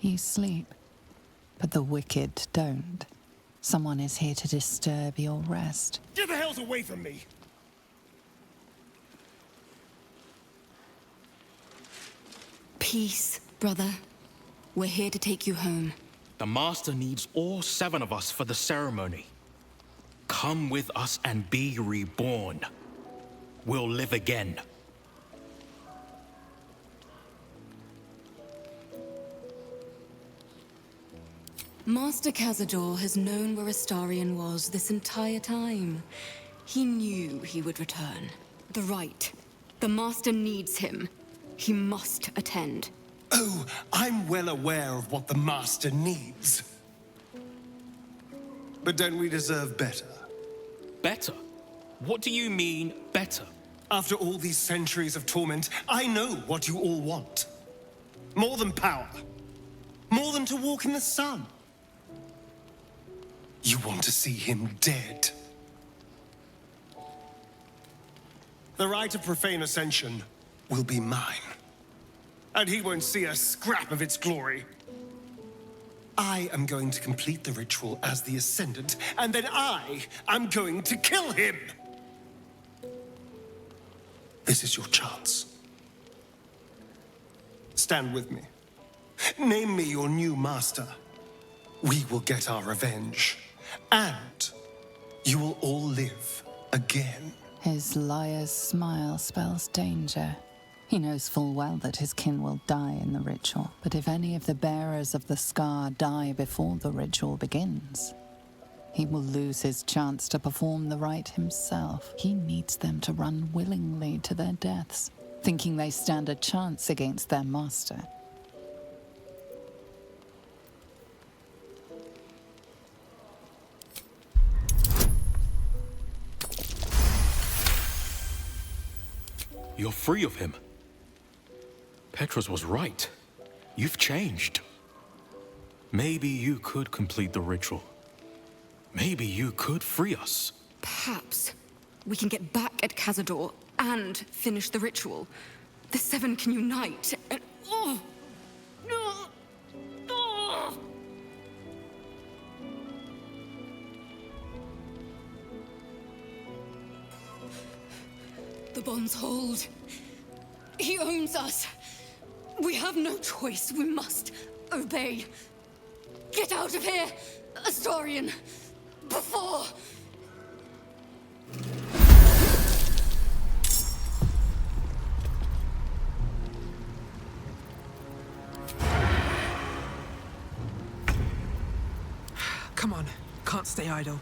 You sleep, but the wicked don't. Someone is here to disturb your rest. Get the hells away from me! Peace, brother. We're here to take you home. The Master needs all 7 of us for the ceremony. Come with us and be reborn. We'll live again. Master Cazador has known where Astarion was this entire time. He knew he would return. The Rite. The Master needs him. He must attend. Oh, I'm well aware of what the Master needs. But don't we deserve better? Better? What do you mean, better? After all these centuries of torment, I know what you all want. More than power. More than to walk in the sun. You want to see him dead. The right of profane ascension will be mine. And he won't see a scrap of its glory. I am going to complete the ritual as the Ascendant, and then I am going to kill him! This is your chance. Stand with me. Name me your new master. We will get our revenge. And you will all live again. His liar's smile spells danger. He knows full well that his kin will die in the ritual, but if any of the bearers of the scar die before the ritual begins, he will lose his chance to perform the rite himself. He needs them to run willingly to their deaths, thinking they stand a chance against their master. You're free of him. Petros was right. You've changed. Maybe you could complete the ritual. Maybe you could free us. Perhaps we can get back at Cazador and finish the ritual. The 7 can unite and... Oh! No! Oh! The bonds hold. He owns us. We have no choice. We must obey. Get out of here, Astarion, before... Come on, can't stay idle.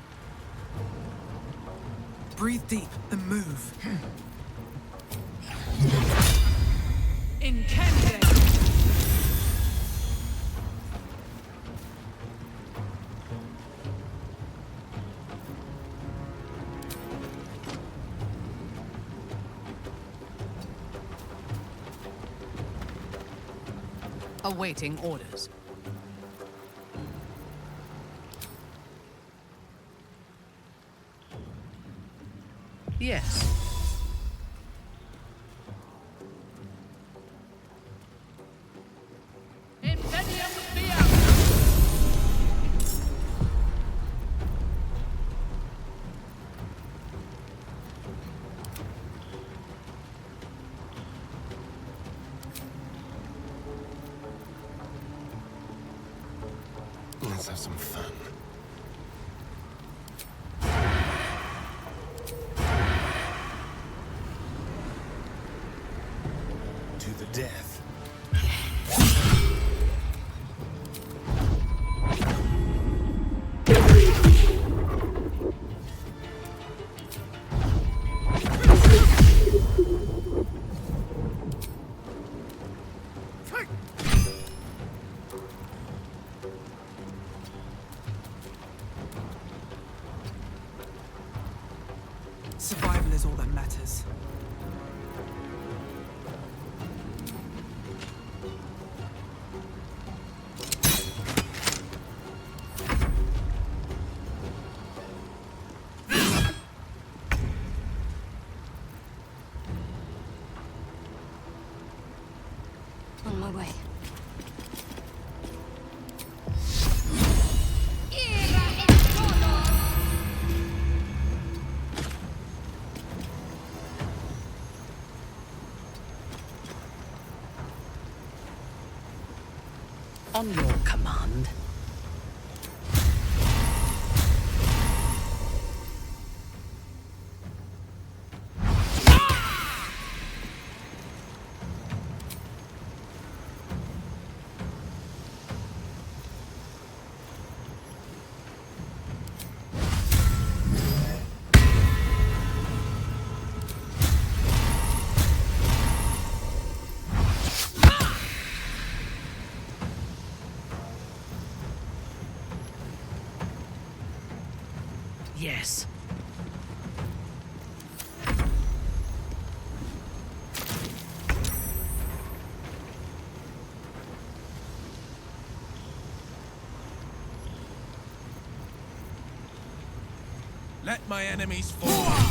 Breathe deep and move. Incende! Awaiting orders. Yes. Let's have some fun. To the death. Survival is all that matters. On my way. On your command. Yes. Let my enemies fall.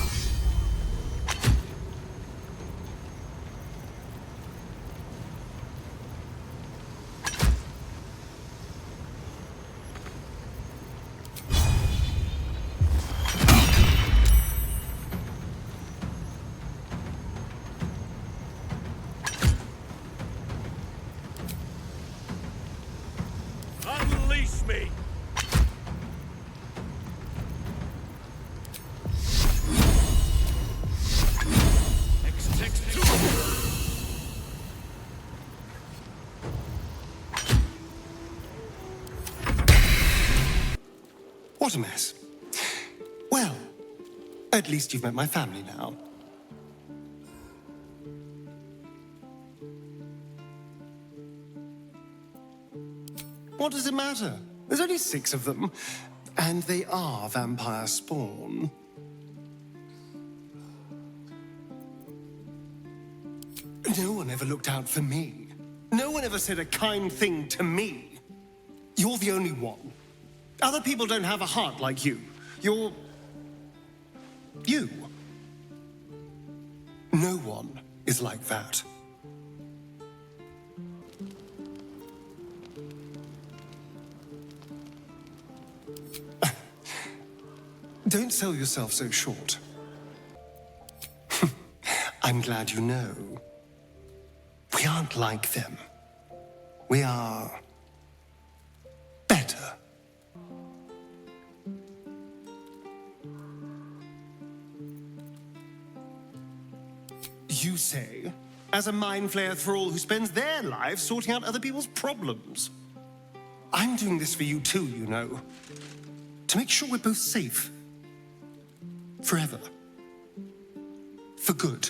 Unleash me! What a mess. Well, at least you've met my family now. What does it matter? There's only 6 of them, and they are vampire spawn. No one ever looked out for me. No one ever said a kind thing to me. You're the only one. Other people don't have a heart like you. You're... you. No one is like that. Don't sell yourself so short. I'm glad you know. We aren't like them. We are... better. You say, as a mind flayer thrall who spends their lives sorting out other people's problems. I'm doing this for you too, you know. To make sure we're both safe. Forever. For good.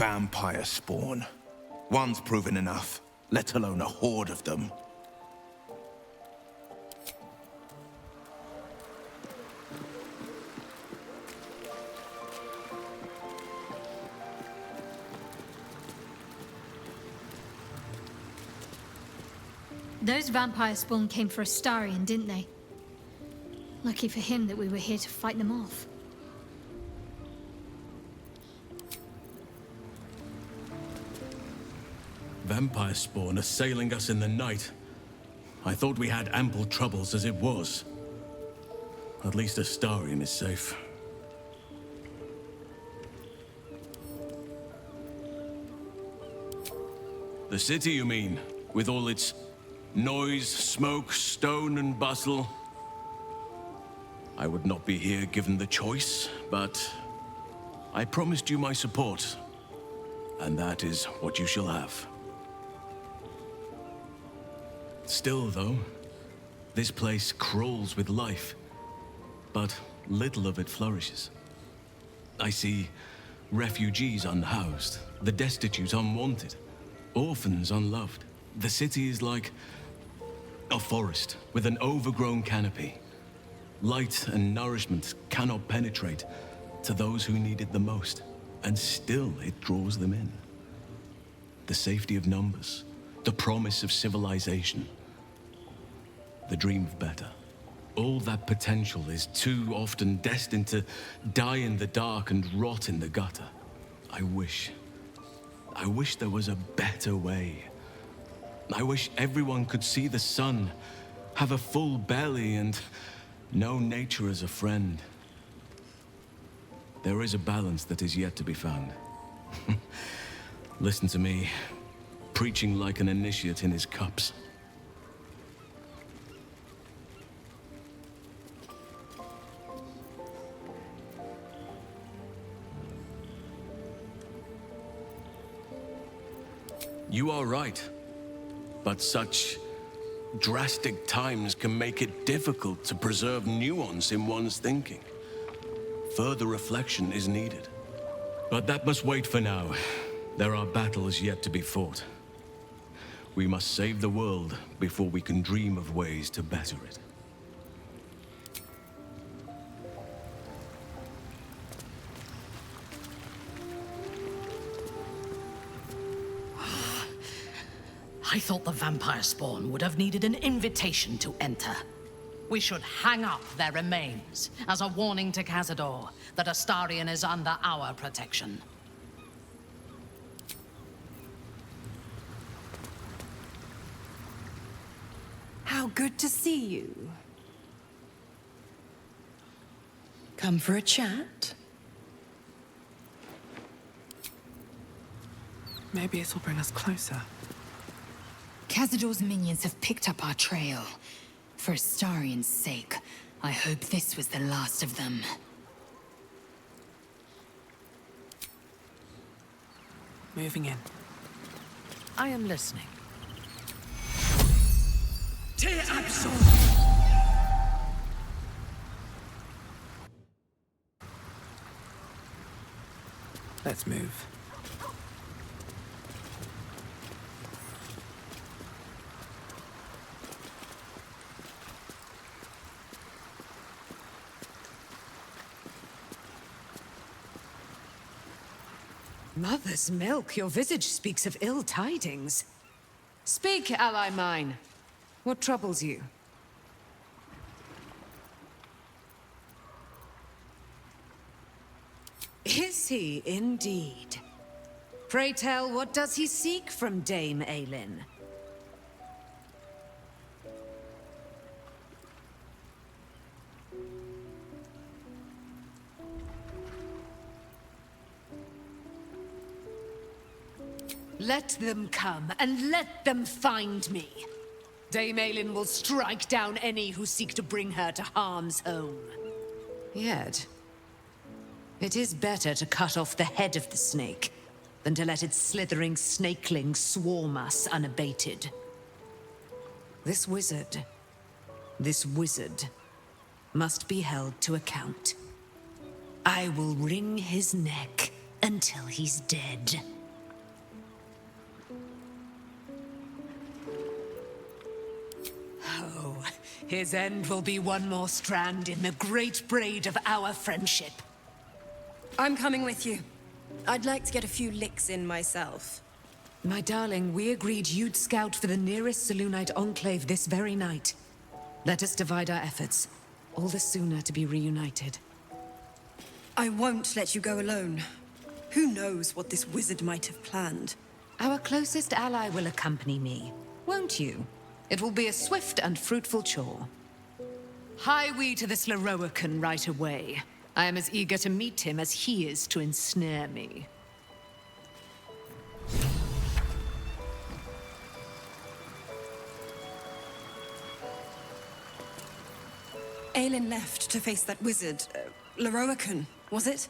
Vampire spawn. One's proven enough, let alone a horde of them. Those vampire spawn came for Astarion, didn't they? Lucky for him that we were here to fight them off. Vampire spawn assailing us in the night. I thought we had ample troubles as it was. At least Astarion is safe. The city, you mean? With all its noise, smoke, stone, and bustle? I would not be here given the choice, but I promised you my support. And that is what you shall have. Still, though, this place crawls with life, but little of it flourishes. I see refugees unhoused, the destitute unwanted, orphans unloved. The city is like a forest with an overgrown canopy. Light and nourishment cannot penetrate to those who need it the most, and still it draws them in. The safety of numbers, the promise of civilization, the dream of better. All that potential is too often destined to die in the dark and rot in the gutter. I wish there was a better way. I wish everyone could see the sun, have a full belly, and know nature as a friend. There is a balance that is yet to be found. Listen to me, preaching like an initiate in his cups. You are right, but such drastic times can make it difficult to preserve nuance in one's thinking. Further reflection is needed. But that must wait for now. There are battles yet to be fought. We must save the world before we can dream of ways to better it. I thought the vampire spawn would have needed an invitation to enter. We should hang up their remains as a warning to Cazador that Astarion is under our protection. How good to see you. Come for a chat? Maybe it'll bring us closer. Cazador's minions have picked up our trail. For Astarion's sake, I hope this was the last of them. Moving in. I am listening. Let's move. Mother's milk, your visage speaks of ill tidings. Speak, ally mine. What troubles you? Is he indeed? Pray tell, what does he seek from Dame Aelin? Let them come, and let them find me. Dame Aelin will strike down any who seek to bring her to harm's home. Yet, it is better to cut off the head of the snake than to let its slithering snakelings swarm us unabated. This wizard must be held to account. I will wring his neck until he's dead. Oh, his end will be one more strand in the great braid of our friendship. I'm coming with you. I'd like to get a few licks in myself. My darling, we agreed you'd scout for the nearest Selûnite enclave this very night. Let us divide our efforts, all the sooner to be reunited. I won't let you go alone. Who knows what this wizard might have planned? Our closest ally will accompany me, won't you? It will be a swift and fruitful chore. Hie we to this Lorroakan right away. I am as eager to meet him as he is to ensnare me. Aelin left to face that wizard, Lorroakan, was it?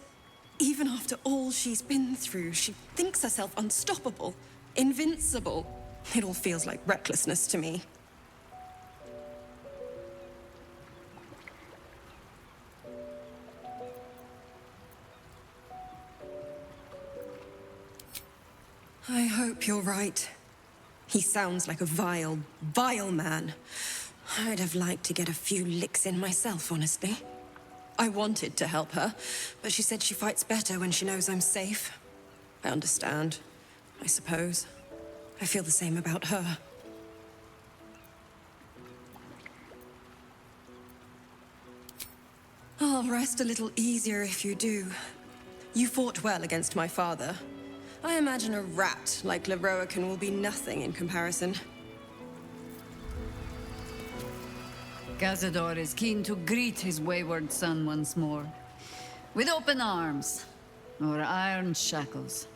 Even after all she's been through, she thinks herself unstoppable, invincible. It all feels like recklessness to me. I hope you're right. He sounds like a vile, vile man. I'd have liked to get a few licks in myself, honestly. I wanted to help her, but she said she fights better when she knows I'm safe. I understand, I suppose. I feel the same about her. I'll rest a little easier if you do. You fought well against my father. I imagine a rat like Leroican will be nothing in comparison. Cazador is keen to greet his wayward son once more. With open arms, or iron shackles.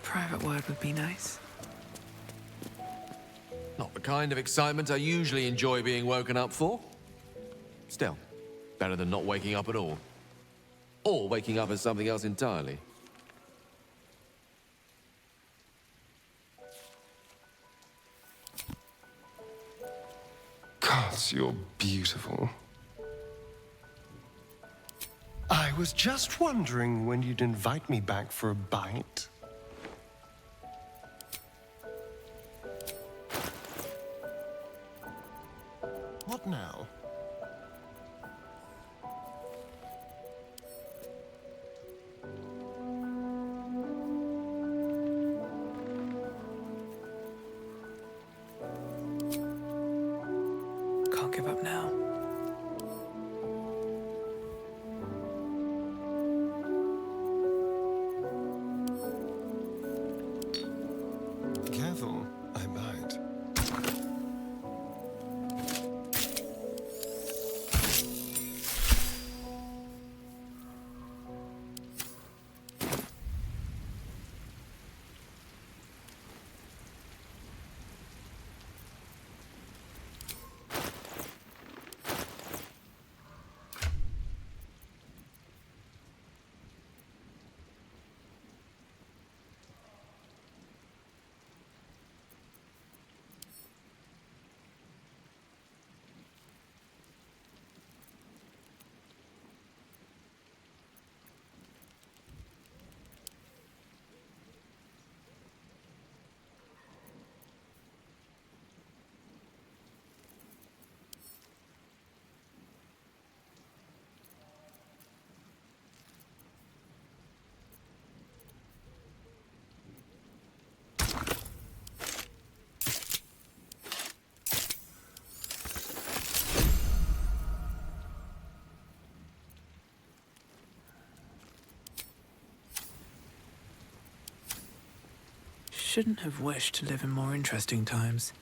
Private word would be nice. Not the kind of excitement I usually enjoy being woken up for. Still, better than not waking up at all. Or waking up as something else entirely. Gods, you're beautiful. I was just wondering when you'd invite me back for a bite. What now? Can't give up now. Careful, I bite. Shouldn't have wished to live in more interesting times.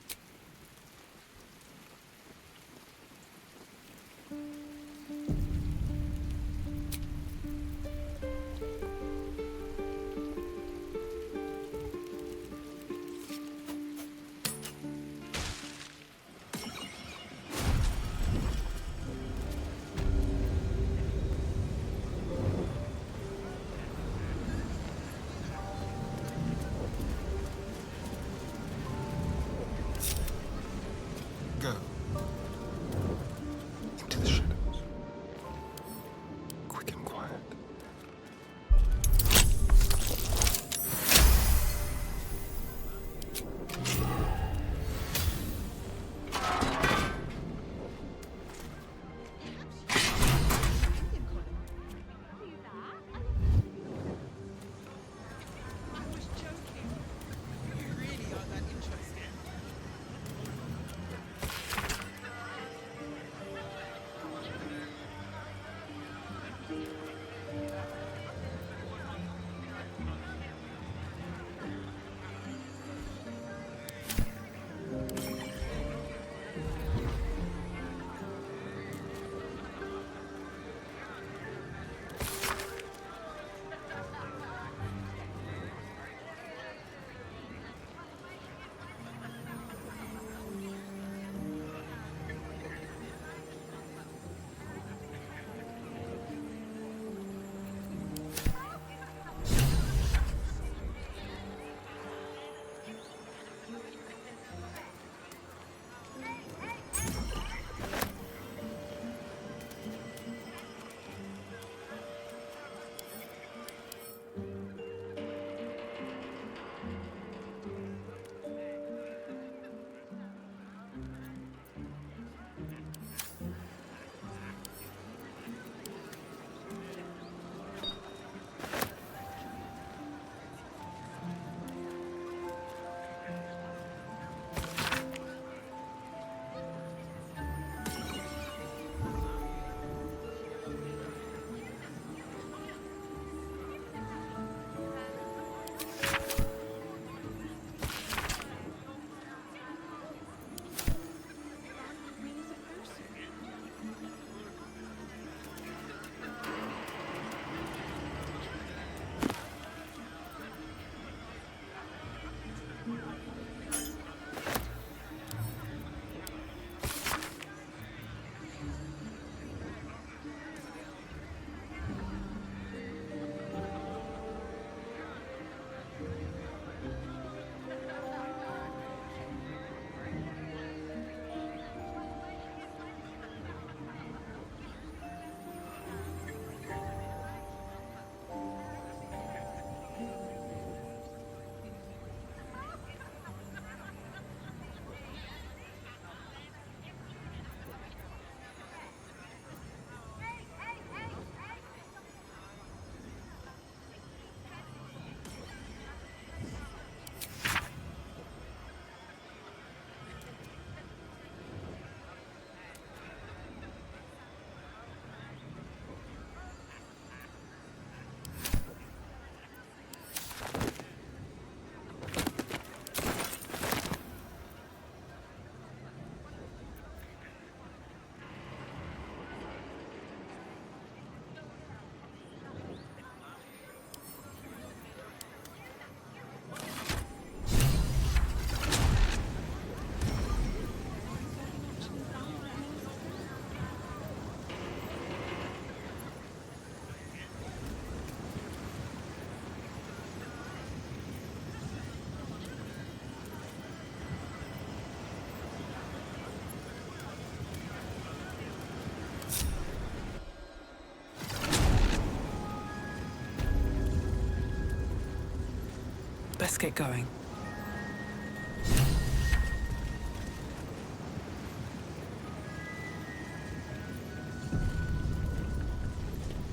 Let's get going.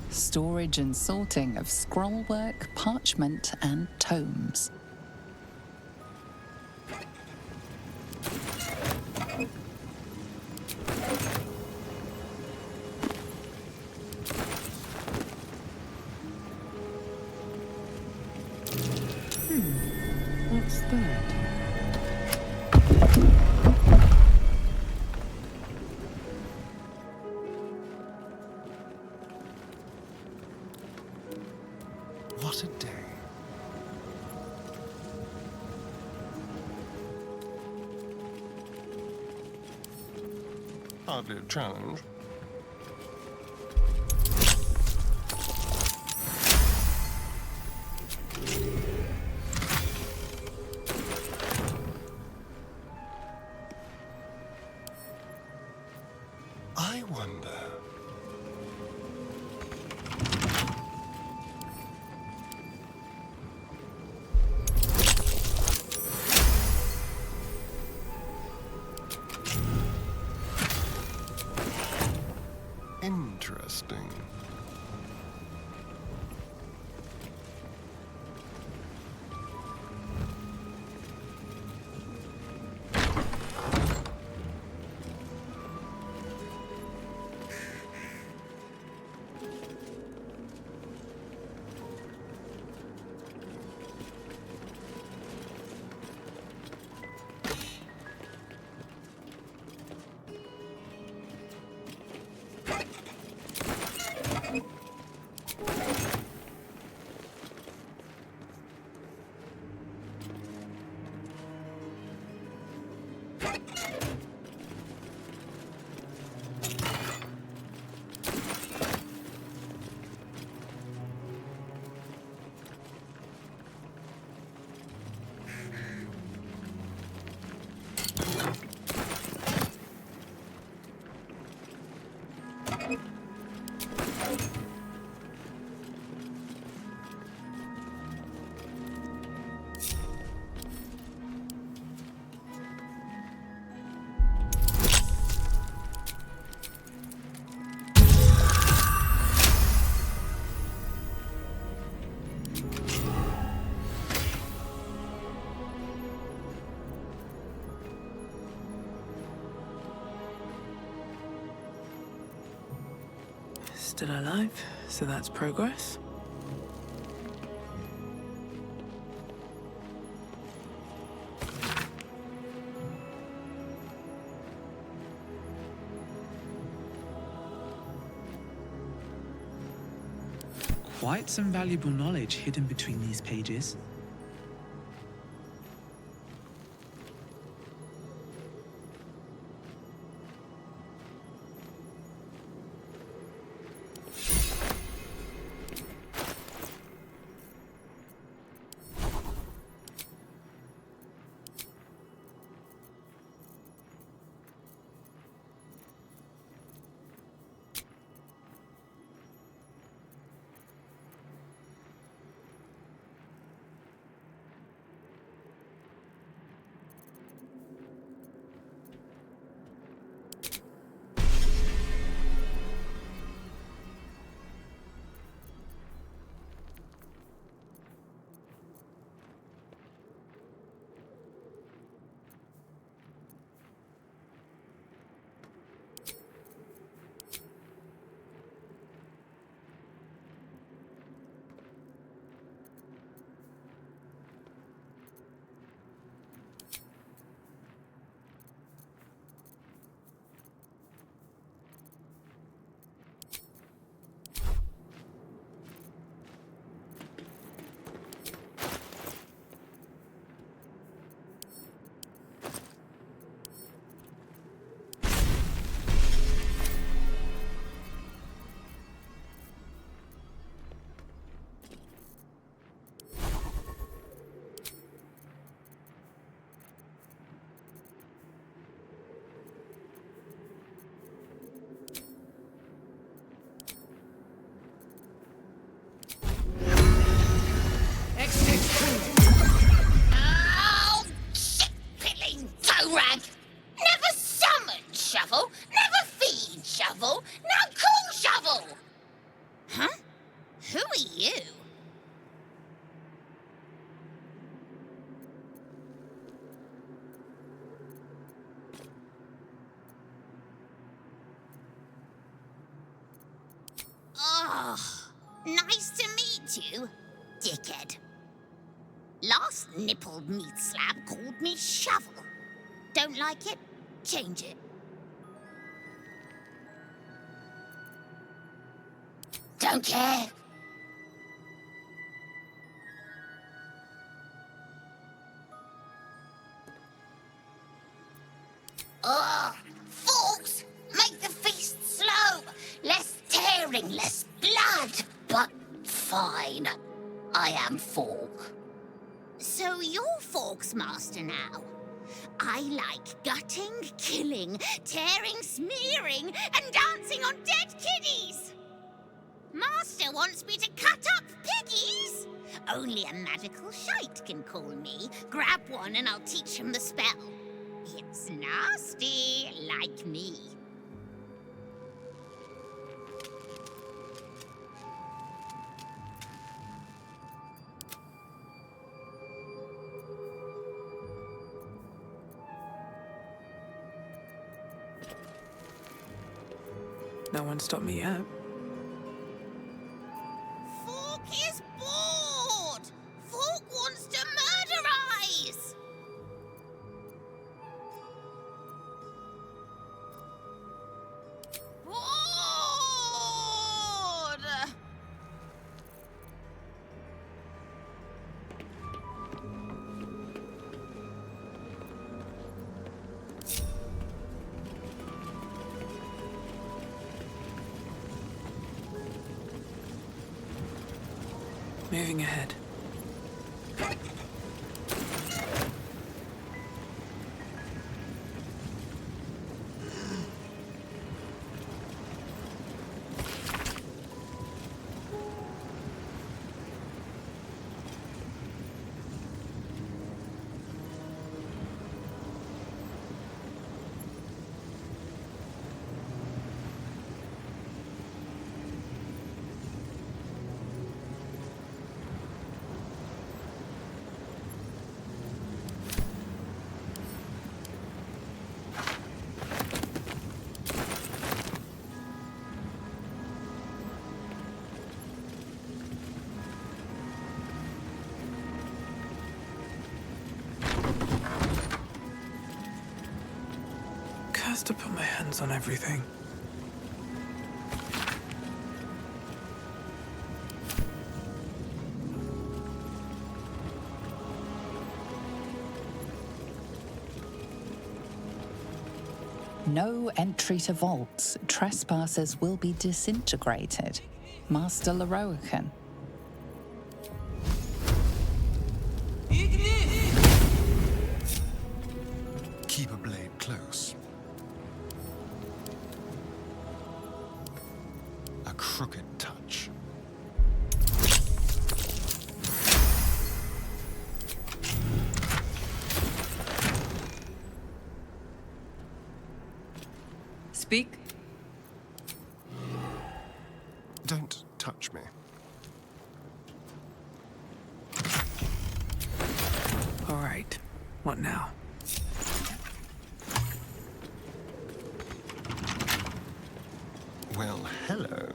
Storage and sorting of scrollwork, parchment, and tomes. What's that? What a day. Hardly a challenge. I wonder. Interesting. Still alive, so that's progress. Quite some valuable knowledge hidden between these pages. Who are you? Oh, nice to meet you, dickhead. Last nippled meat slab called me Shovel. Don't like it? Change it. Don't care. Ugh! Forks! Make the feast slow! Less tearing, less blood! But fine. I am Fork. So you're Fork's master now? I like gutting, killing, tearing, smearing, and dancing on dead kiddies! Master wants me to cut up piggies? Only a magical shite can call me. Grab one and I'll teach him the spell. It's nasty, like me. No one stopped me yet. Fork is bored! Fork wants to murderize! Bored! Moving ahead. Cursed to put my hands on everything. No entry to vaults. Trespassers will be disintegrated. Master Leroican. Keep a blade close. A crooked touch. Speak. Don't touch me. All right. What now? Well, hello.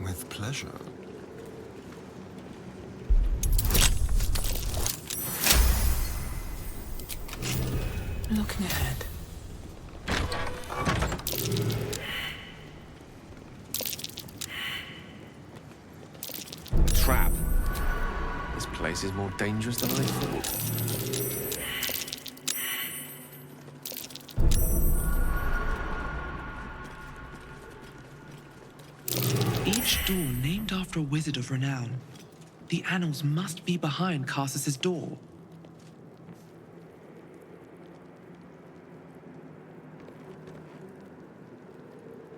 With pleasure. Looking ahead. Trap. This place is more dangerous than I thought. Each door named after a wizard of renown. The annals must be behind Carsus's door.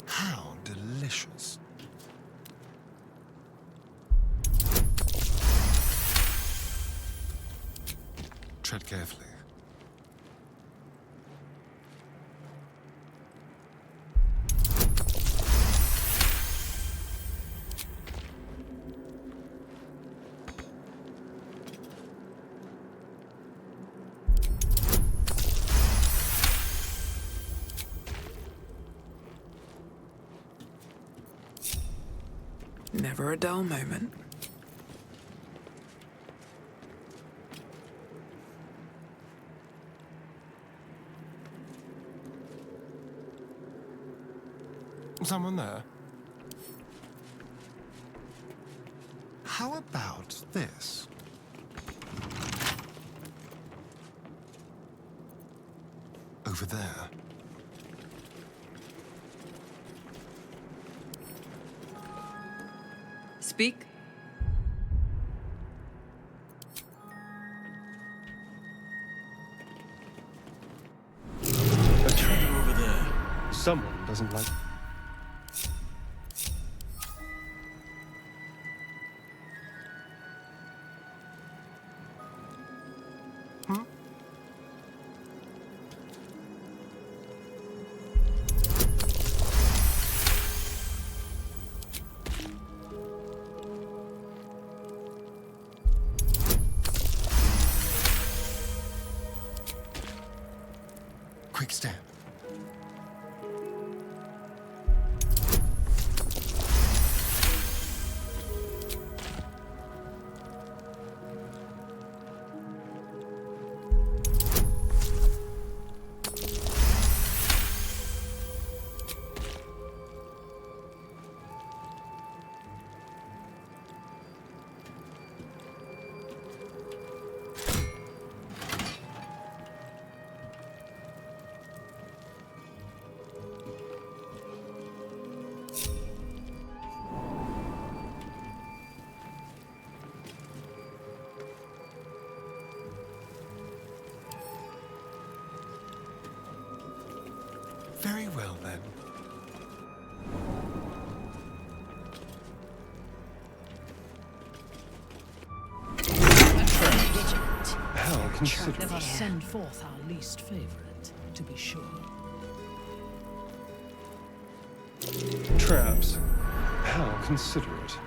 How delicious. Tread carefully. Never a dull moment. Someone there? How about this? Over there. Speak. A treasure over there. Someone doesn't like. Quick step. Very well, then. Hell, consider Let us send forth our least favorite, to be sure. Traps. How considerate.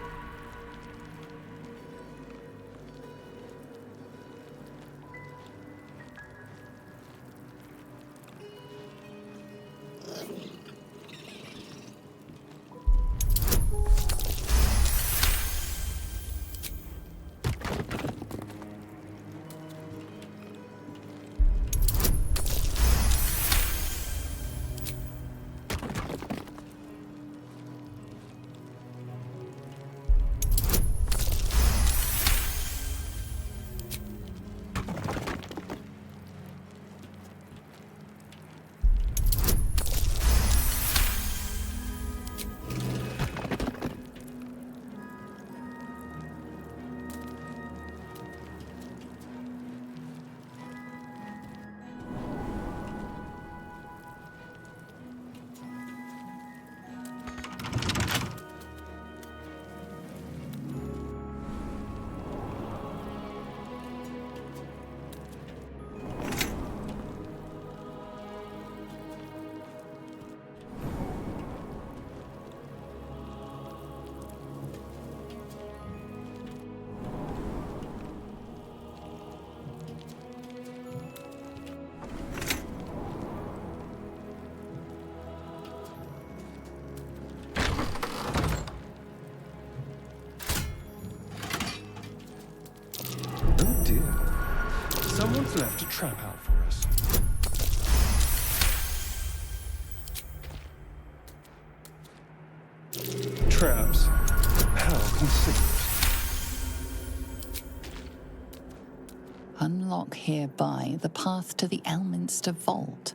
Someone's left a trap out for us. Traps. How considerate. Unlock hereby the path to the Elminster Vault.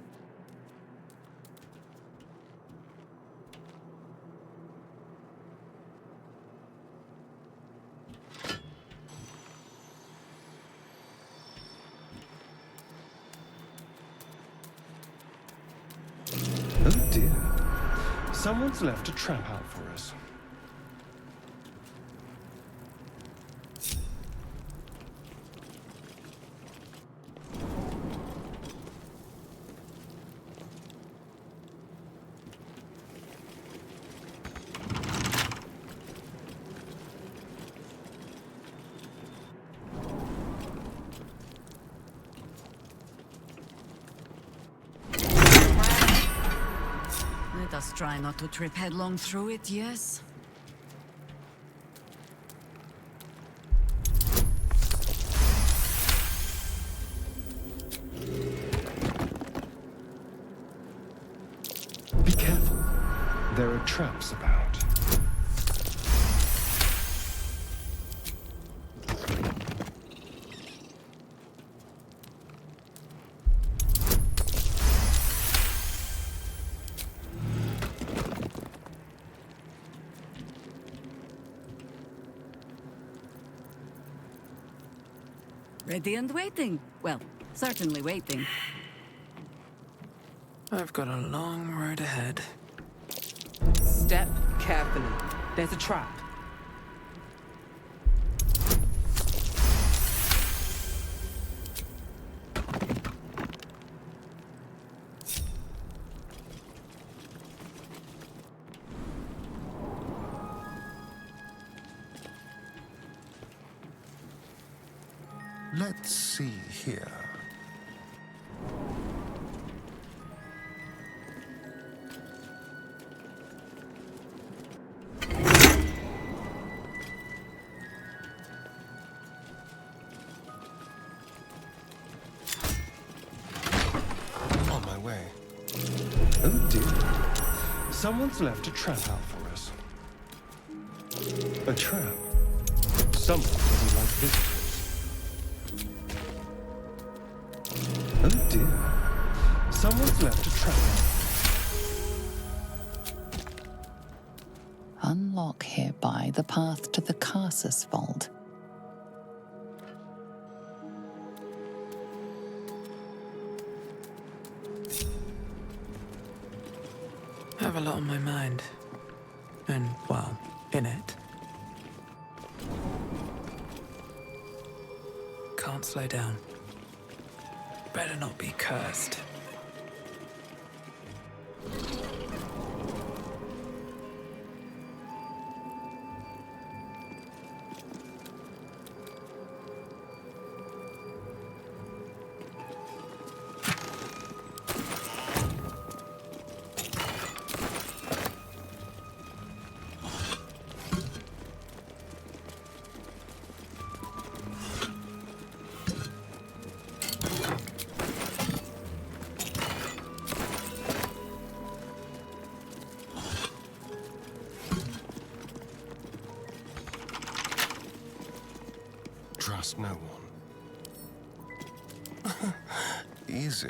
Oh dear. Someone's left a trap out for us. Let us try not to trip headlong through it, yes? traps about. Ready and waiting. Well, certainly waiting. I've got a long road ahead. Step carefully. There's a trap. Let's see here. On my way. Oh dear. Someone's left a trap out for us. A trap? Someone doesn't like visitors. Oh dear. Someone's left a trap. Unlock hereby the path to the Carsus Vault. I have a lot on my mind. And, well, in it. Can't slow down. Better not be cursed. Trust no one. Easy.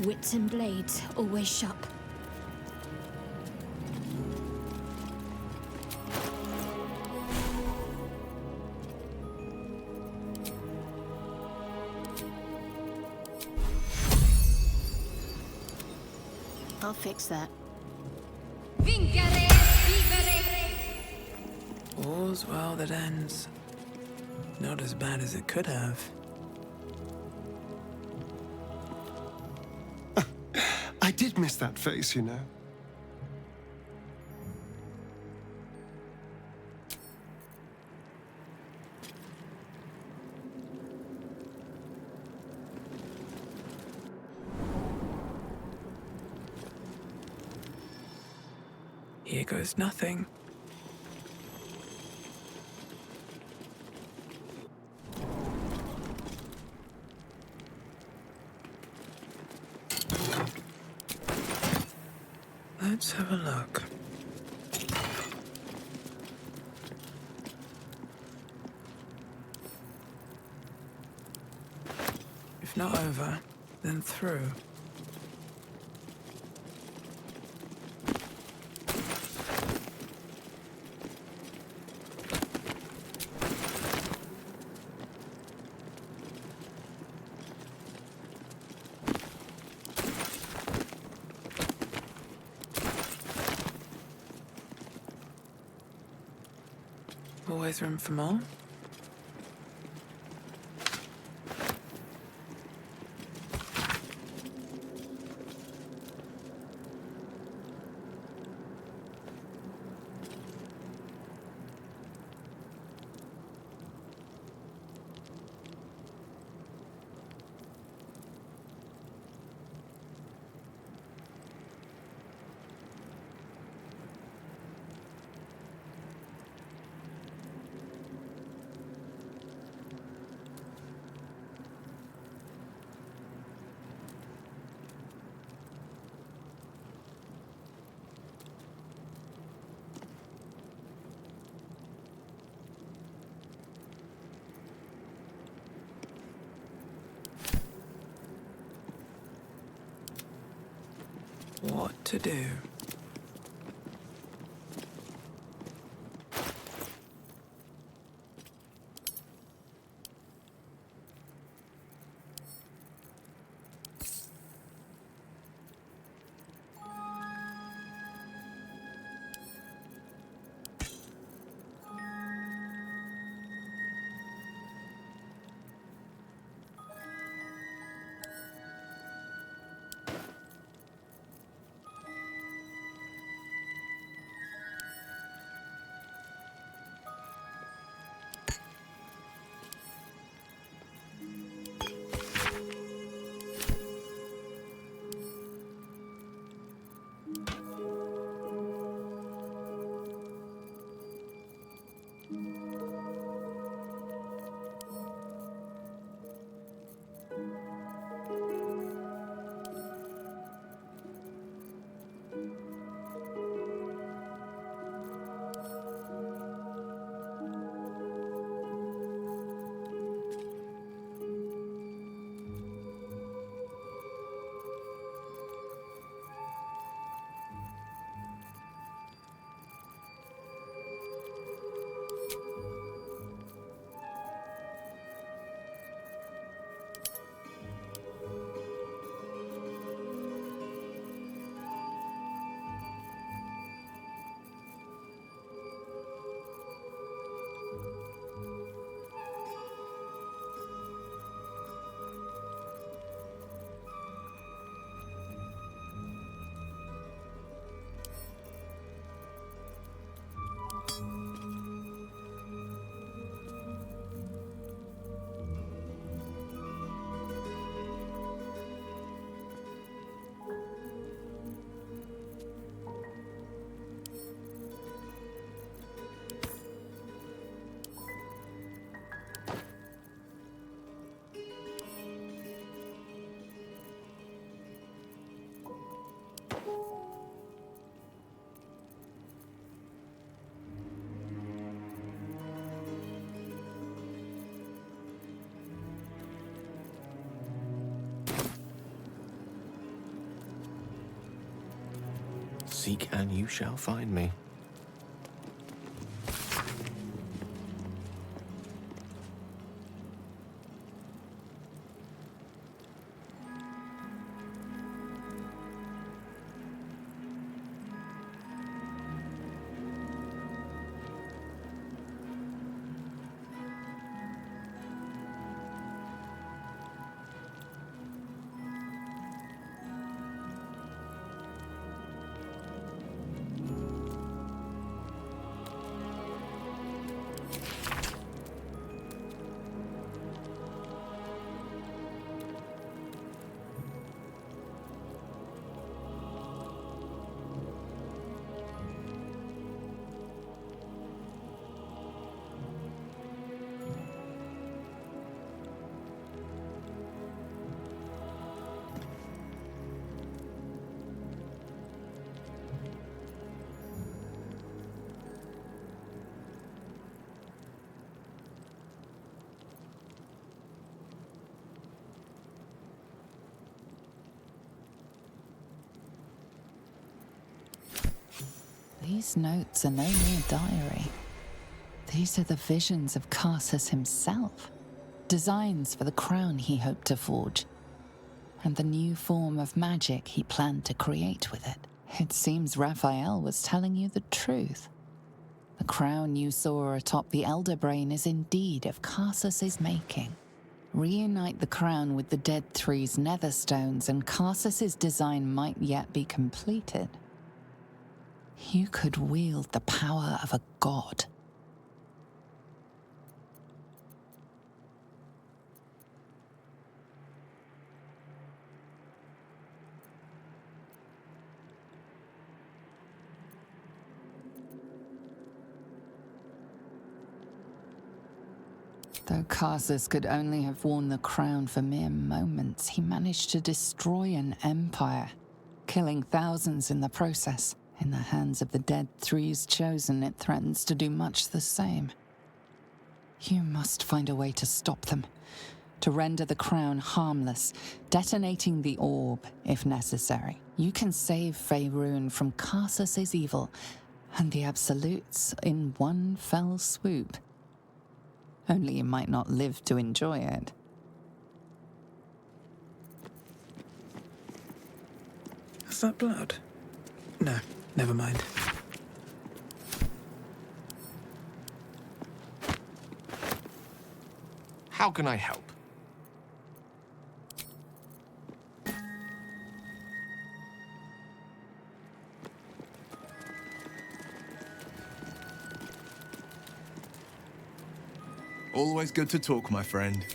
Wits and blades, always sharp. I'll fix that. All's well that ends. Not as bad as it could have. I did miss that face, you know. Here goes nothing. Let's have a look. If not over, then through. Always room for more. What to do? Seek and you shall find me. These notes are no mere diary. These are the visions of Carsus himself, designs for the crown he hoped to forge, and the new form of magic he planned to create with it. It seems Raphael was telling you the truth. The crown you saw atop the Elder Brain is indeed of Karsus's making. Reunite the crown with the Dead Three's netherstones, and Karsus's design might yet be completed. You could wield the power of a god. Though Karsus could only have worn the crown for mere moments, he managed to destroy an empire, killing thousands in the process. In the hands of the Dead Three's chosen, it threatens to do much the same. You must find a way to stop them, to render the crown harmless, detonating the orb if necessary. You can save Faerun from Karsus's evil and the Absolutes in one fell swoop. Only you might not live to enjoy it. Is that blood? No, never mind. How can I help? Always good to talk, my friend.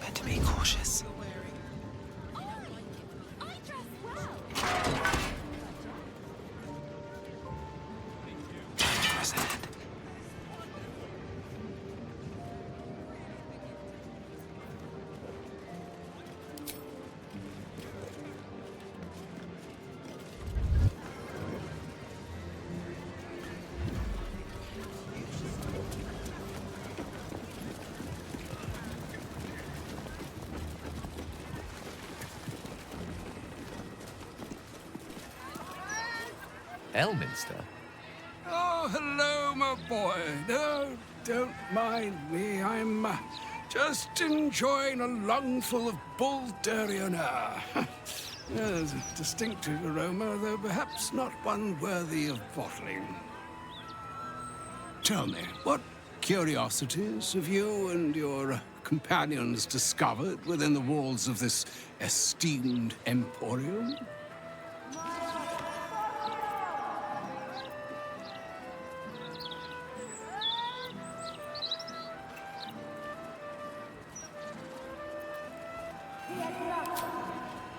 Better be cautious. Dangerous ahead. Elminster? Oh, hello, my boy. No, don't mind me. I'm just enjoying a lungful of Baldurian air. There's a distinctive aroma, though perhaps not one worthy of bottling. Tell me, what curiosities have you and your companions discovered within the walls of this esteemed emporium?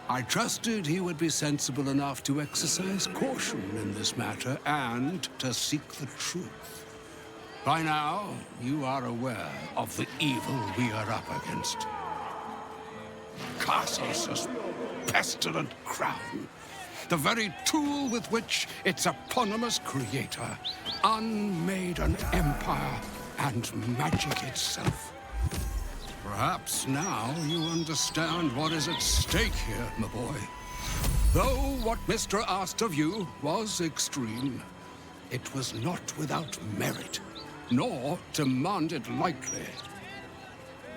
I trusted he would be sensible enough to exercise caution in this matter and to seek the truth. By now, you are aware of the evil we are up against. Karsus's pestilent crown, the very tool with which its eponymous creator unmade an empire and magic itself. Perhaps now you understand what is at stake here, my boy. Though what Mr. asked of you was extreme, it was not without merit, nor demanded lightly.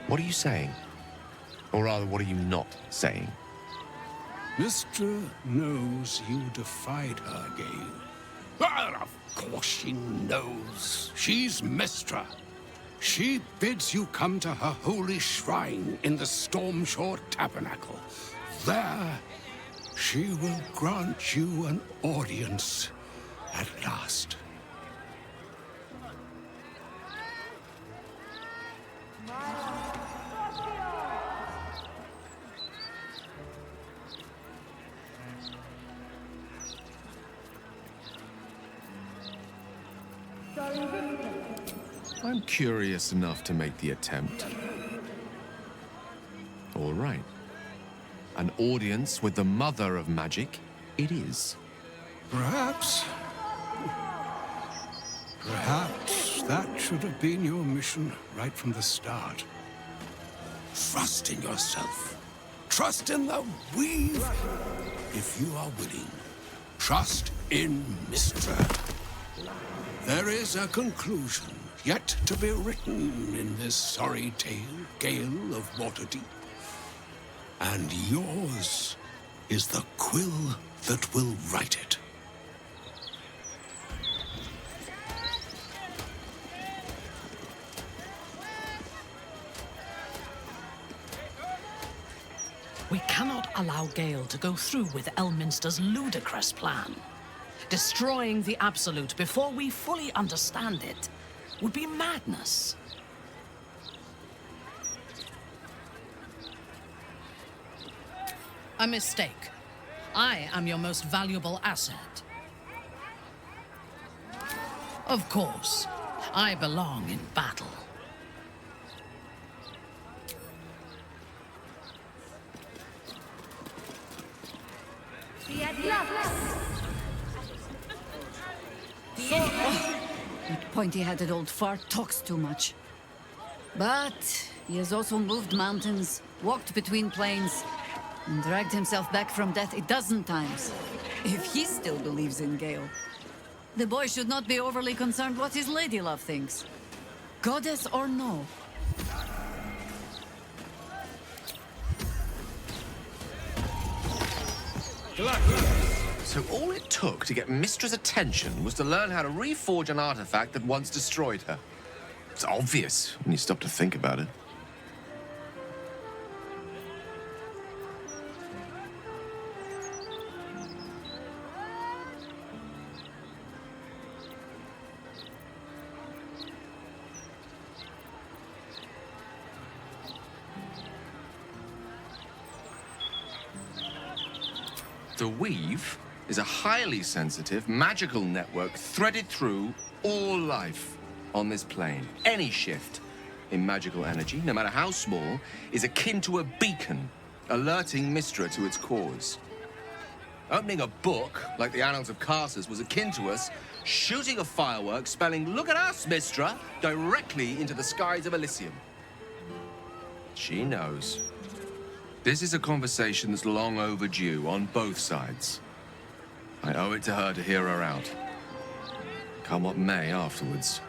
What are you saying? Or rather, what are you not saying? Mr. knows you defied her game. Well, of course she knows. She's Mistra. She bids you come to her holy shrine in the Stormshore Tabernacle. There, she will grant you an audience at last. I'm curious enough to make the attempt. All right. An audience with the mother of magic it is. Perhaps that should have been your mission right from the start. Trust in yourself. Trust in the weave. If you are willing, trust in Mystra. There is a conclusion yet to be written in this sorry tale, Gale of Waterdeep. And yours is the quill that will write it. We cannot allow Gale to go through with Elminster's ludicrous plan. Destroying the Absolute before we fully understand it would be madness. A mistake. I am your most valuable asset. Of course, I belong in battle. That pointy-headed old fart talks too much. But he has also moved mountains, walked between plains, and dragged himself back from death 12 times. If he still believes in Gale, the boy should not be overly concerned what his ladylove thinks. Goddess or no. So all it took to get Mystra's attention was to learn how to reforge an artifact that once destroyed her. It's obvious when you stop to think about it. The Weave is a highly sensitive, magical network threaded through all life on this plane. Any shift in magical energy, no matter how small, is akin to a beacon, alerting Mystra to its cause. Opening a book, like the Annals of Carsus, was akin to us shooting a firework spelling, "Look at us, Mystra," directly into the skies of Elysium. She knows. This is a conversation that's long overdue on both sides. I owe it to her to hear her out. Come what may afterwards.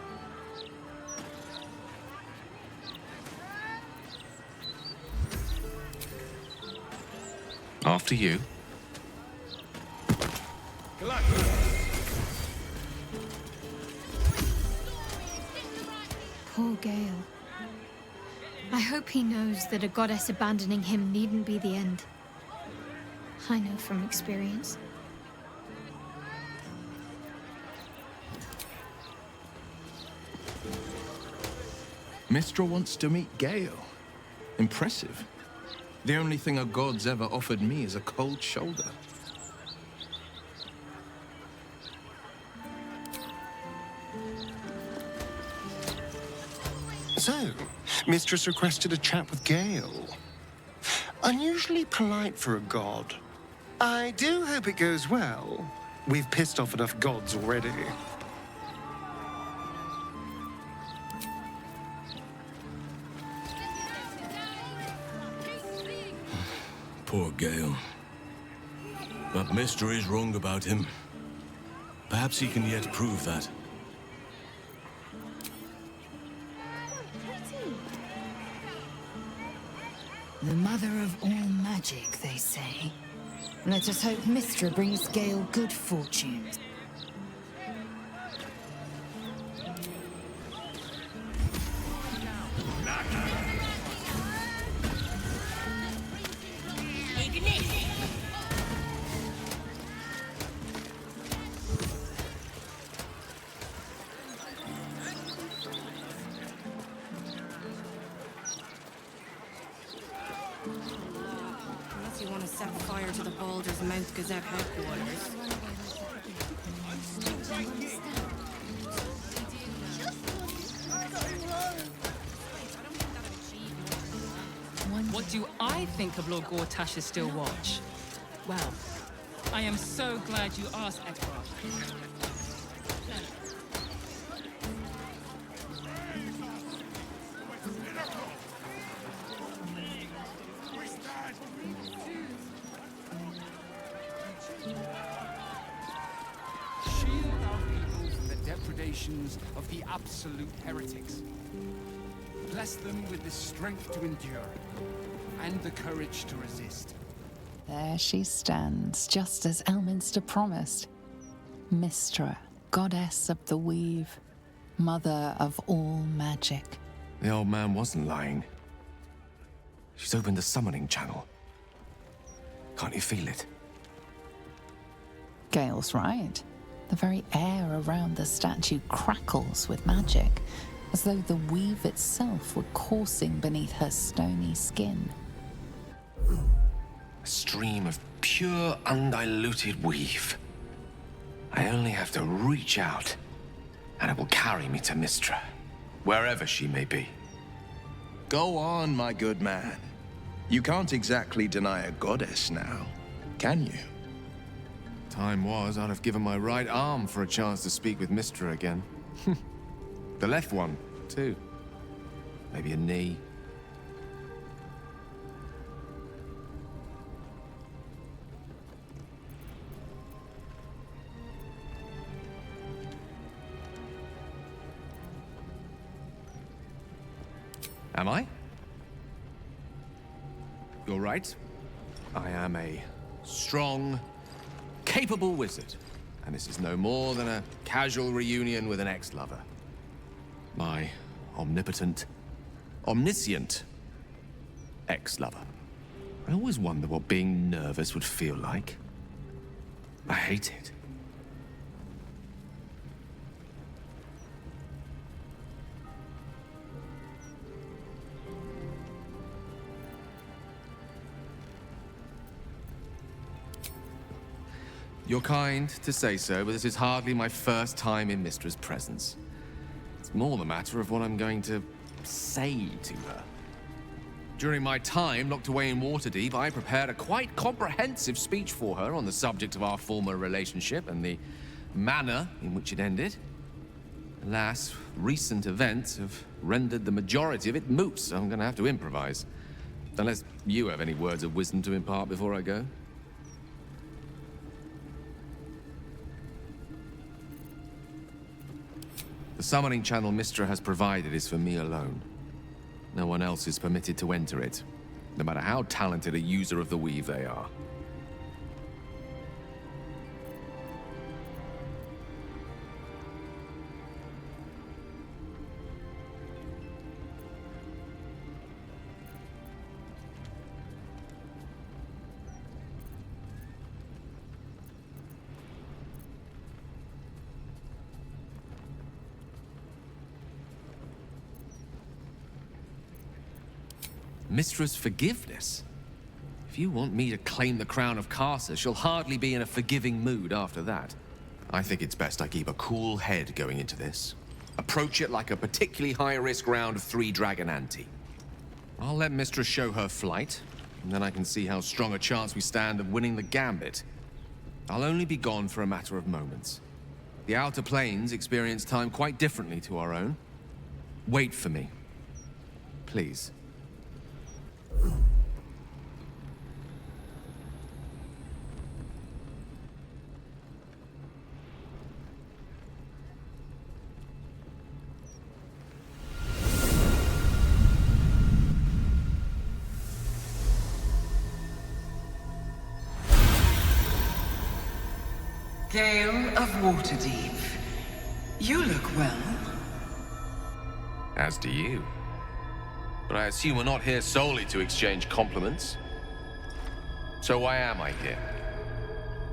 After you. Poor Gale. I hope he knows that a goddess abandoning him needn't be the end. I know from experience. Mystra wants to meet Gale. Impressive. The only thing a god's ever offered me is a cold shoulder. So, Mistress requested a chat with Gale. Unusually polite for a god. I do hope it goes well. We've pissed off enough gods already. Poor Gale. But Mystra is wrong about him. Perhaps he can yet prove that. The mother of all magic, they say. Let us hope Mystra brings Gale good fortune. Unless you want to set fire to the Baldur's Mouth Gazette headquarters. What do I think of Lord Gortash's still watch? Well, I am so glad you asked, Ekbar. Shield our people from the depredations of the absolute heretics. Bless them with the strength to endure and the courage to resist. There she stands, just as Elminster promised. Mystra, goddess of the weave, mother of all magic. The old man wasn't lying. She's opened the summoning channel. Can't you feel it? Gale's right. The very air around the statue crackles with magic, as though the weave itself were coursing beneath her stony skin. A stream of pure, undiluted weave. I only have to reach out, and it will carry me to Mystra, wherever she may be. Go on, my good man. You can't exactly deny a goddess now, can you? Time was, I'd have given my right arm for a chance to speak with Mystra again. The left one, too. Maybe a knee. Am I? You're right. I am a strong, capable wizard. And this is no more than a casual reunion with an ex-lover. My omnipotent, omniscient ex-lover. I always wonder what being nervous would feel like. I hate it. You're kind to say so, but this is hardly my first time in Mystra's presence. It's more the matter of what I'm going to say to her. During my time locked away in Waterdeep, I prepared a quite comprehensive speech for her on the subject of our former relationship and the manner in which it ended. Alas, recent events have rendered the majority of it moot, so I'm going to have to improvise. Unless you have any words of wisdom to impart before I go. The summoning channel Mystra has provided is for me alone. No one else is permitted to enter it, no matter how talented a user of the weave they are. Mystra's forgiveness? If you want me to claim the crown of Karsa, she'll hardly be in a forgiving mood after that. I think it's best I keep a cool head going into this. Approach it like a particularly high-risk round of 3 Dragon Ante. I'll let Mystra show her flight, and then I can see how strong a chance we stand of winning the gambit. I'll only be gone for a matter of moments. The Outer Planes experience time quite differently to our own. Wait for me. Please. Gale of Waterdeep. You look well. As do you. But I assume we're not here solely to exchange compliments. So why am I here?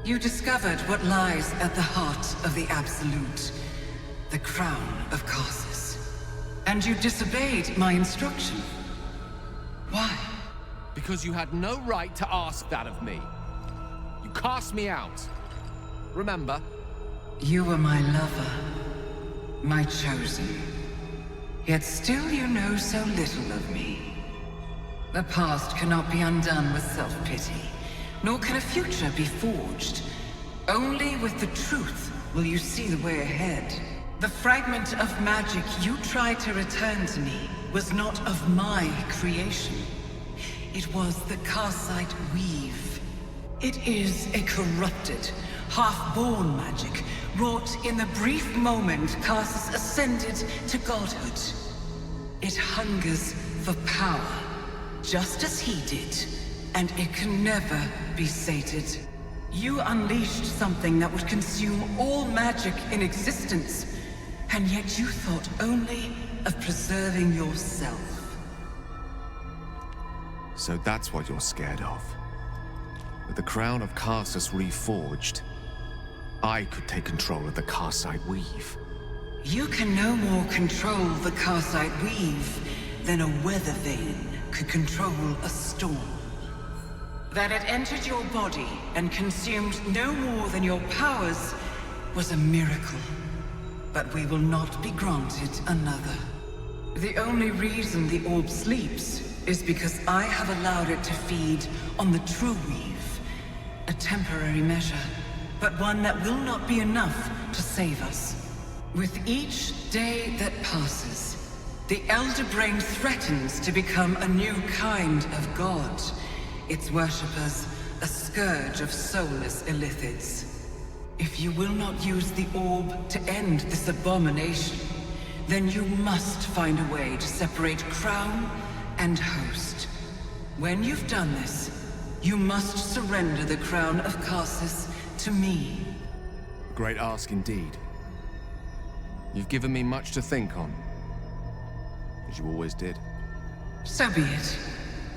You discovered what lies at the heart of the Absolute, the crown of Karsus. And you disobeyed my instruction. Why? Because you had no right to ask that of me. You cast me out. Remember? You were my lover, my chosen. Yet still you know so little of me. The past cannot be undone with self-pity, nor can a future be forged. Only with the truth will you see the way ahead. The fragment of magic you tried to return to me was not of my creation. It was the Karsite Weave. It is a corrupted, half-born magic, wrought in the brief moment Karsus ascended to godhood. It hungers for power, just as he did, and it can never be sated. You unleashed something that would consume all magic in existence, and yet you thought only of preserving yourself. So that's what you're scared of. With the crown of Karsus reforged, I could take control of the Karsite Weave. You can no more control the Karsite Weave than a weather vane could control a storm. That it entered your body and consumed no more than your powers was a miracle. But we will not be granted another. The only reason the orb sleeps is because I have allowed it to feed on the true weave. A temporary measure, but one that will not be enough to save us. With each day that passes, the Elder Brain threatens to become a new kind of god. Its worshippers, a scourge of soulless illithids. If you will not use the orb to end this abomination, then you must find a way to separate crown and host. When you've done this, you must surrender the crown of Karsus to me. Great ask indeed. You've given me much to think on, as you always did. So be it.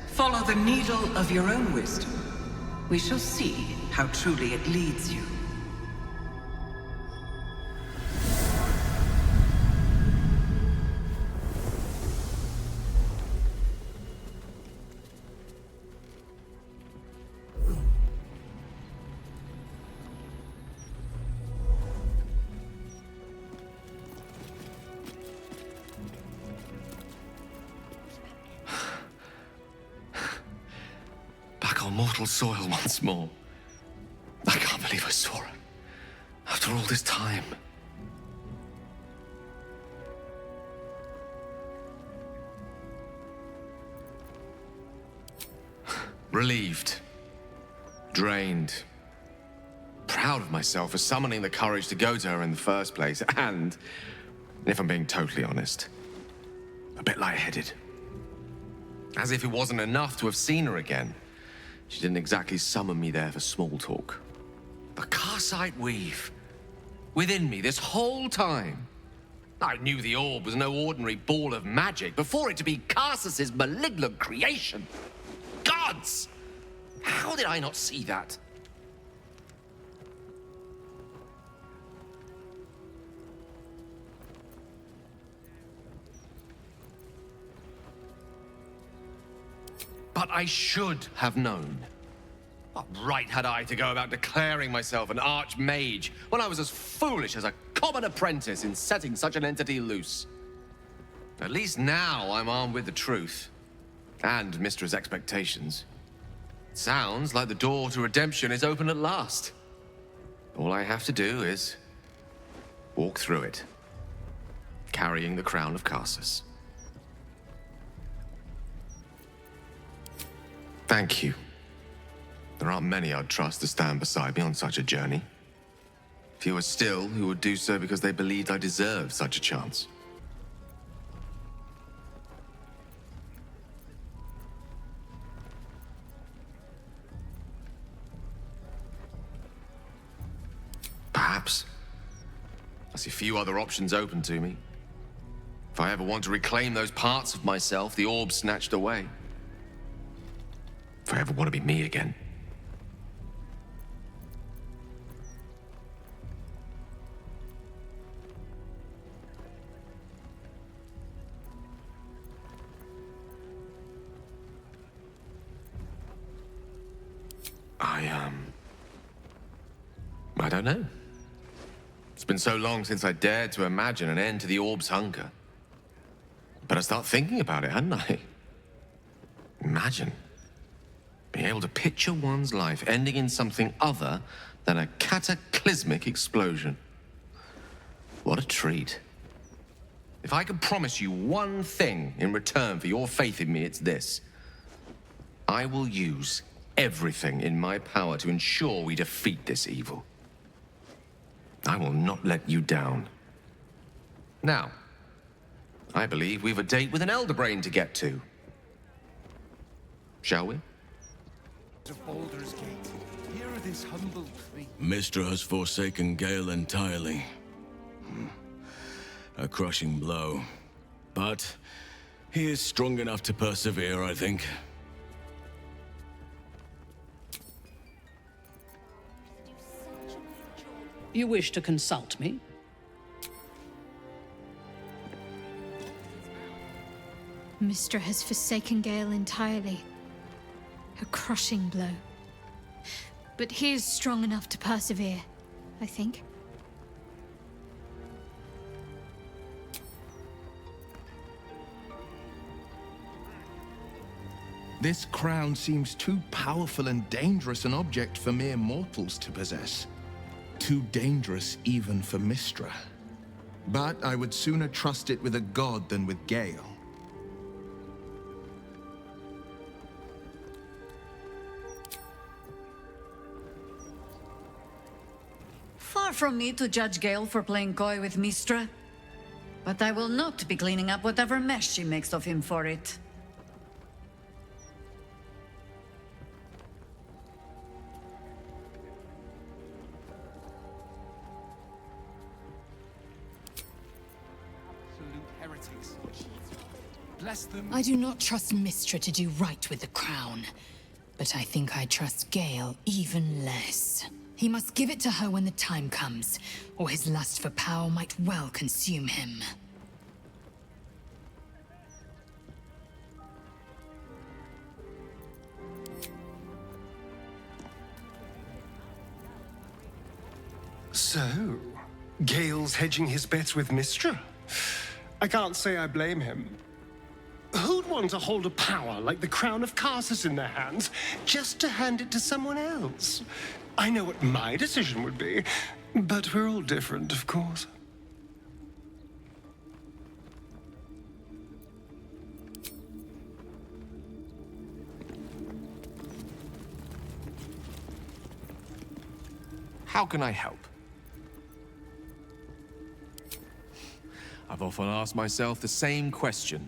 Follow the needle of your own wisdom. We shall see how truly it leads you. Mortal soil once more. I can't believe I saw her. After all this time. Relieved. Drained. Proud of myself for summoning the courage to go to her in the first place. And, if I'm being totally honest, a bit lightheaded. As if it wasn't enough to have seen her again. She didn't exactly summon me there for small talk. The Karsite Weave. Within me this whole time. I knew the orb was no ordinary ball of magic before it to be Karsus's malignant creation. Gods! How did I not see that? But I should have known. What right had I to go about declaring myself an archmage when I was as foolish as a common apprentice in setting such an entity loose? At least now I'm armed with the truth. And Mistra's expectations. It sounds like the door to redemption is open at last. All I have to do is walk through it, carrying the crown of Karsus. Thank you. There aren't many I'd trust to stand beside me on such a journey. Fewer still who would do so because they believed I deserved such a chance. Perhaps. I see few other options open to me. If I ever want to reclaim those parts of myself the orb snatched away. If I ever want to be me again. I don't know. It's been so long since I dared to imagine an end to the orb's hunger. But I start thinking about it, hadn't I? Imagine. Being able to picture one's life ending in something other than a cataclysmic explosion. What a treat. If I could promise you one thing in return for your faith in me, it's this. I will use everything in my power to ensure we defeat this evil. I will not let you down. Now, I believe we've a date with an Elder Brain to get to. Shall we? Of Baldur's Gate, hear this humble plea. Mistra has forsaken Gale entirely. A crushing blow. But he is strong enough to persevere, I think. You wish to consult me? Mistra has forsaken Gale entirely. A crushing blow. But he is strong enough to persevere, I think. This crown seems too powerful and dangerous an object for mere mortals to possess. Too dangerous even for Mistra. But I would sooner trust it with a god than with Gale. Far from me to judge Gale for playing coy with Mistra. But I will not be cleaning up whatever mess she makes of him for it. Bless them. I do not trust Mistra to do right with the crown. But I think I trust Gale even less. He must give it to her when the time comes, or his lust for power might well consume him. So, Gale's hedging his bets with Mistra? I can't say I blame him. Who'd want to hold a power like the crown of Karsus in their hands just to hand it to someone else? I know what my decision would be, but we're all different, of course. How can I help? I've often asked myself the same question,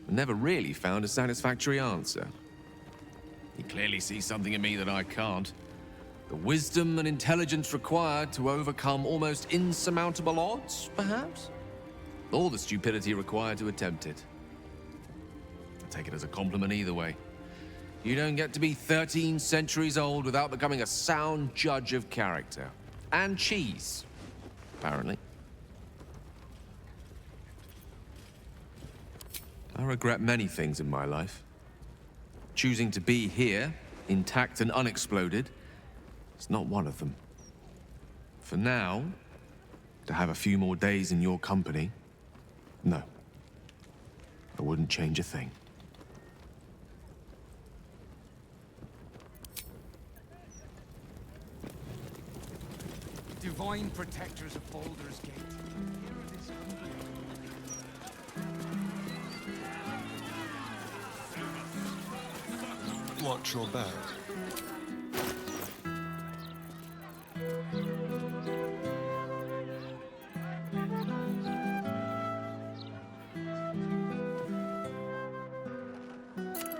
but never really found a satisfactory answer. He clearly sees something in me that I can't. The wisdom and intelligence required to overcome almost insurmountable odds, perhaps? Or the stupidity required to attempt it. I take it as a compliment either way. You don't get to be 13 centuries old without becoming a sound judge of character. And cheese, apparently. I regret many things in my life. Choosing to be here, intact and unexploded, is not one of them. For now, to have a few more days in your company, no. I wouldn't change a thing. Divine protectors of Baldur's Gate. Here it is humbly. Watch your back.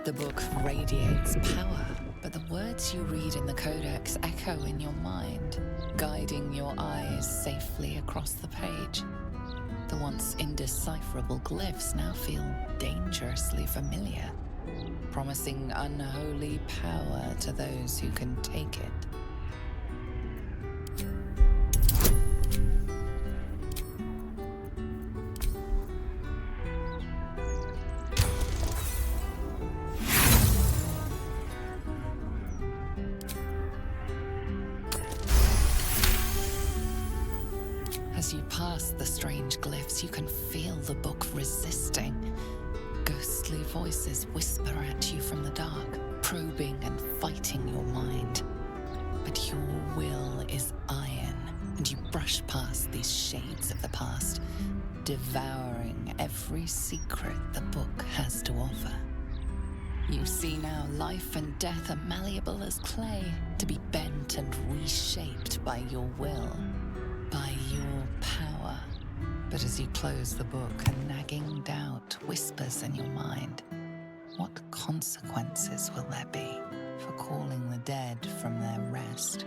The book radiates power, but the words you read in the Codex echo in your mind, guiding your eyes safely across the page. The once indecipherable glyphs now feel dangerously familiar, promising unholy power to those who can take it. As you pass the strange glyphs, you can feel the book resisting. Ghostly voices whisper at you from the dark, probing and fighting your mind. But your will is iron, and you brush past these shades of the past, devouring every secret the book has to offer. You see now life and death are malleable as clay, to be bent and reshaped by your will, by your power. But as you close the book, a nagging doubt whispers in your mind. What consequences will there be for calling the dead from their rest?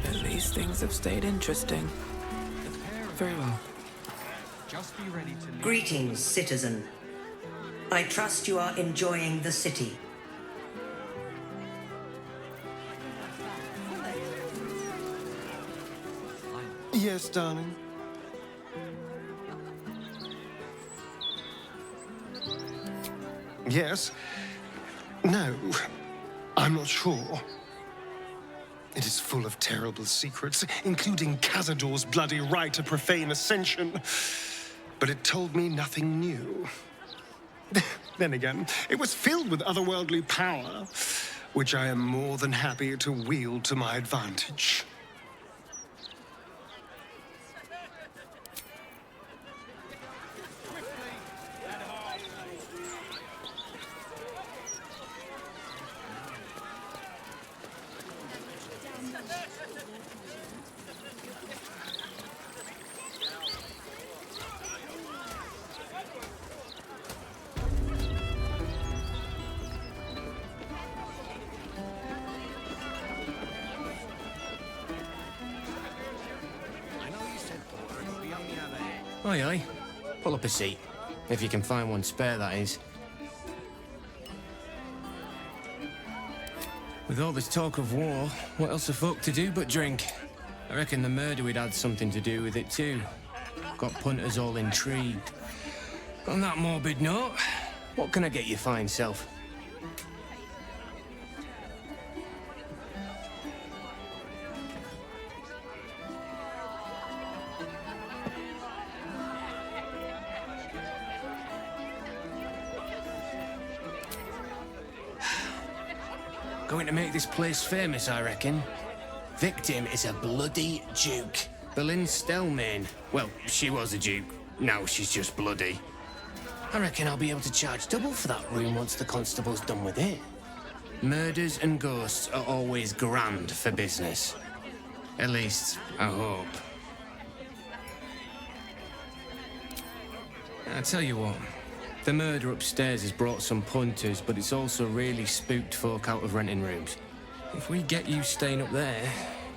And these things have stayed interesting. Very well. Just be ready to leave. Greetings, citizen. I trust you are enjoying the city. Yes, darling. Yes. No. I'm not sure. It is full of terrible secrets, including Cazador's bloody right to profane ascension. But it told me nothing new. Then again, it was filled with otherworldly power, which I am more than happy to wield to my advantage. Aye, aye. Pull up a seat. If you can find one spare, that is. With all this talk of war, what else are folk to do but drink? I reckon the murder we'd had something to do with it too. Got punters all intrigued. On that morbid note, what can I get you fine self? Going to make this place famous, I reckon. Victim is a bloody duke. Boleyn Stelmane. Well, she was a duke. Now she's just bloody. I reckon I'll be able to charge double for that room once the constable's done with it. Murders and ghosts are always grand for business. At least, I hope. I tell you what. The murder upstairs has brought some punters, but it's also really spooked folk out of renting rooms. If we get you staying up there,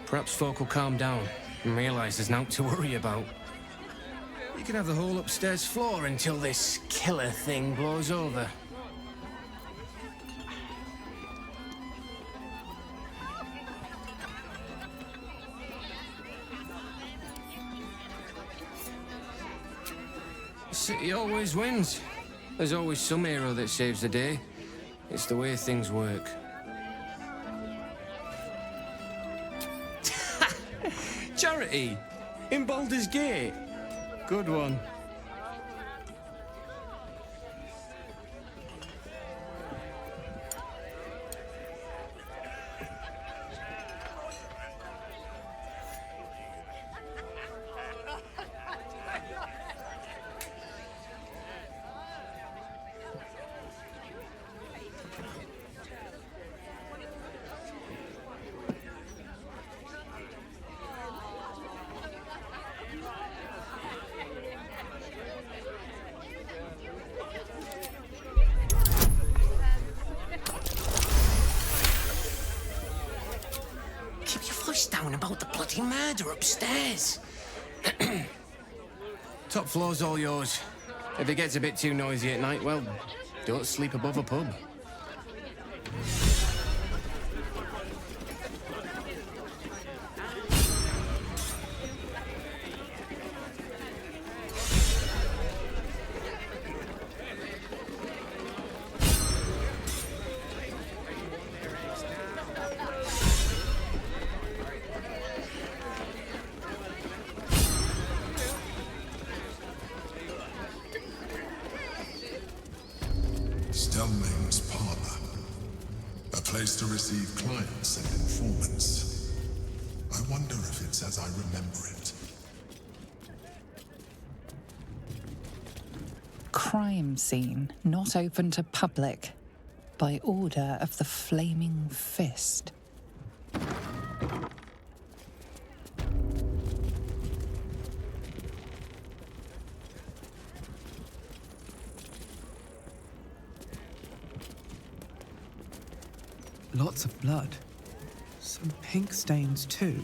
perhaps folk will calm down and realise there's naught to worry about. You can have the whole upstairs floor until this killer thing blows over. The city always wins. There's always some hero that saves the day. It's the way things work. Charity! In Baldur's Gate! Good one. Down about the bloody murder upstairs. Top floor's all yours. If it gets a bit too noisy at night, well, don't sleep above a pub. to receive clients and informants. I wonder if it's as I remember it. Crime scene not open to public by order of the Flaming Fist. Lots of blood. Some pink stains too.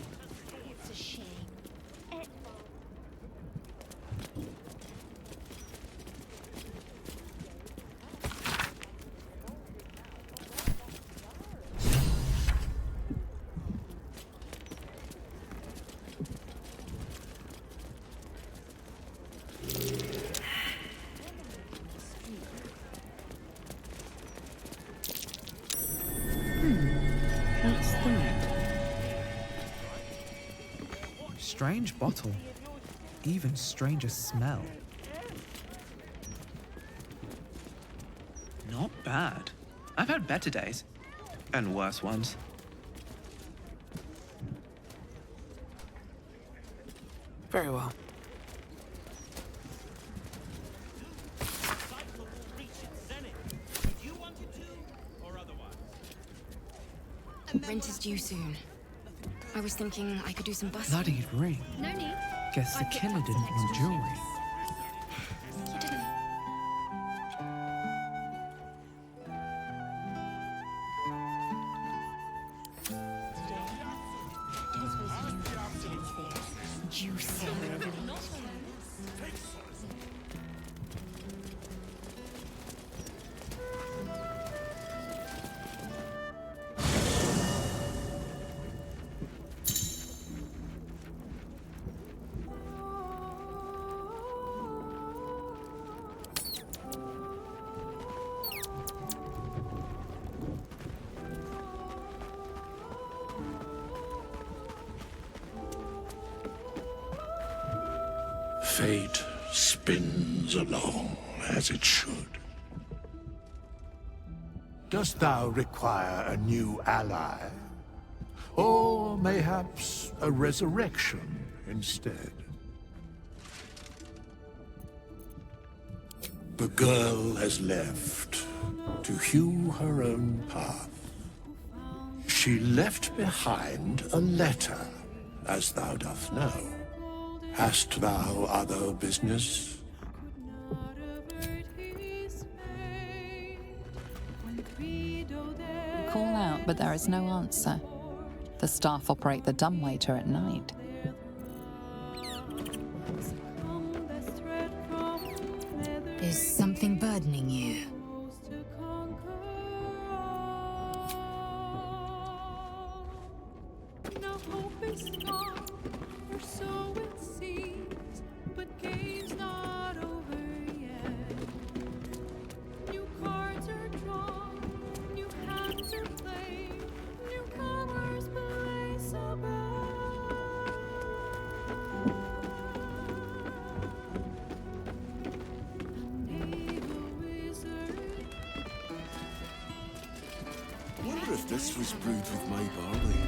What's that? Strange bottle. Even stranger smell. Not bad. I've had better days. And worse ones. Very well. Rent is due soon. I was thinking I could do some busking. Bloodied ring. No need. Guess the killer didn't want jewelry. You didn't. Juicy. Fate spins along as it should. Dost thou require a new ally? Or mayhaps a resurrection instead? The girl has left to hew her own path. She left behind a letter, as thou doth know. Hast thou other business? Call out, but there is no answer. The staff operate the dumbwaiter at night. Is something burdening you? Wonder if this was brewed with my barley.